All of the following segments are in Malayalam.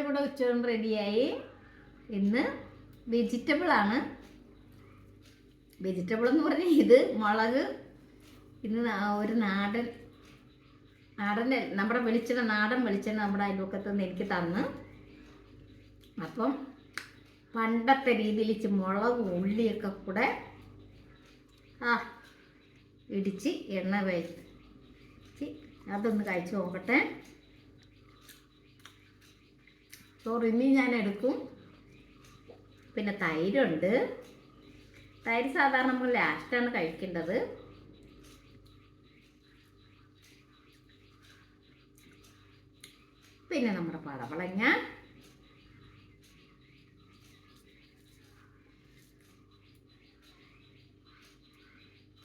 ഇവിടെ ഉച്ചയൂൺ റെഡിയായി. ഇന്ന് വെജിറ്റബിളാണ്. വെജിറ്റബിൾ എന്ന് പറഞ്ഞാൽ ഇത് മുളക്. ഇന്ന് ഒരു നാടൻ നമ്മുടെ നാടൻ വെളിച്ചെണ്ണ നമ്മുടെ അയൽവക്കത്ത് നിന്ന് എനിക്ക് തന്ന്. അപ്പം പണ്ടത്തെ രീതിയിൽ മുളകും ഉള്ളിയൊക്കെ കൂടെ ഇടിച്ച് എണ്ണ വെച്ച് അതൊന്ന് കഴിച്ച് നോക്കട്ടെ. ചോറ് ഇനി ഞാൻ എടുക്കും. പിന്നെ തൈരുണ്ട്. തൈര് സാധാരണ നമ്മൾ ലാസ്റ്റാണ് കഴിക്കേണ്ടത്. പിന്നെ നമ്മുടെ പടവളങ്ങ,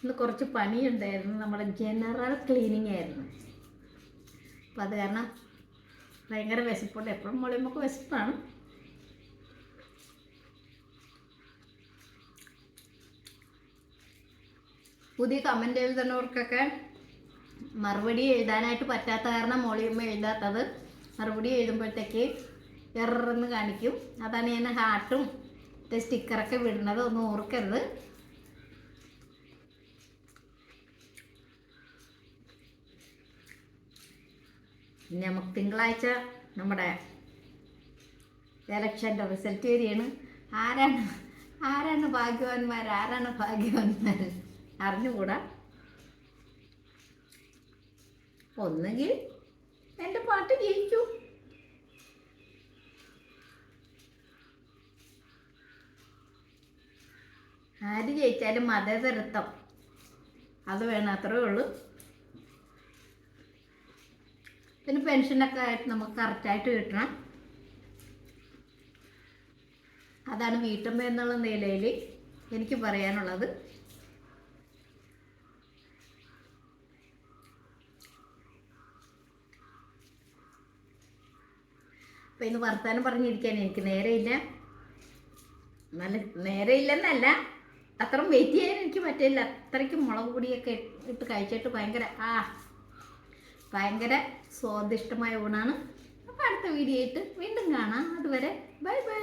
ഇന്ന് കുറച്ച് പണിയുണ്ടായിരുന്നു. നമ്മുടെ ജനറൽ ക്ലീനിങ് ആയിരുന്നു. അപ്പം അത് കാരണം ഭയങ്കര വിശപ്പുണ്ട്. എപ്പോഴും മുളയുമ്പോൾ വിശപ്പാണ്. പുതിയ കമൻ്റ് എഴുതുന്നവർക്കൊക്കെ മറുപടി എഴുതാനായിട്ട് പറ്റാത്ത കാരണം മോളിയമ്മ എഴുതാത്തത്. മറുപടി എഴുതുമ്പോഴത്തേക്ക് എറന്ന് കാണിക്കും. അതാണ് ഞാൻ ഹാർട്ടും സ്റ്റിക്കറൊക്കെ വിടുന്നത്. ഒന്നും ഓർക്കരുത്. ഇനി നമുക്ക് തിങ്കളാഴ്ച നമ്മുടെ എലക്ഷൻ്റെ റിസൾട്ട് വരികയാണ്. ആരാണ് ഭാഗ്യവാന്മാർ അറിഞ്ഞുകൂടാ. ഒന്നുകിൽ എൻ്റെ പാർട്ടി ജയിച്ചു, ആര് ജയിച്ചാലും മതേതരത്വം അത് വേണം, അത്രേ ഉള്ളൂ. പിന്നെ പെൻഷനൊക്കെ ആയിട്ട് നമുക്ക് കറക്റ്റായിട്ട് കിട്ടണം. അതാണ് വീട്ടമ്മ എന്നുള്ള നിലയിൽ എനിക്ക് പറയാനുള്ളത്. അപ്പം ഇന്ന് വർത്താനം പറഞ്ഞിരിക്കാൻ എനിക്ക് നേരെയില്ല. നേരെയില്ലെന്നല്ല, അത്ര വെയിറ്റ് ചെയ്യാൻ എനിക്ക് പറ്റില്ല. അത്രയ്ക്ക് മുളക് പൊടിയൊക്കെ ഇട്ട് കഴിച്ചിട്ട് ഭയങ്കര സ്വാദിഷ്ടമായ ഊണാണ്. അപ്പോൾ അടുത്ത വീഡിയോ ആയിട്ട് വീണ്ടും കാണാം. അതുവരെ ബൈ ബൈ.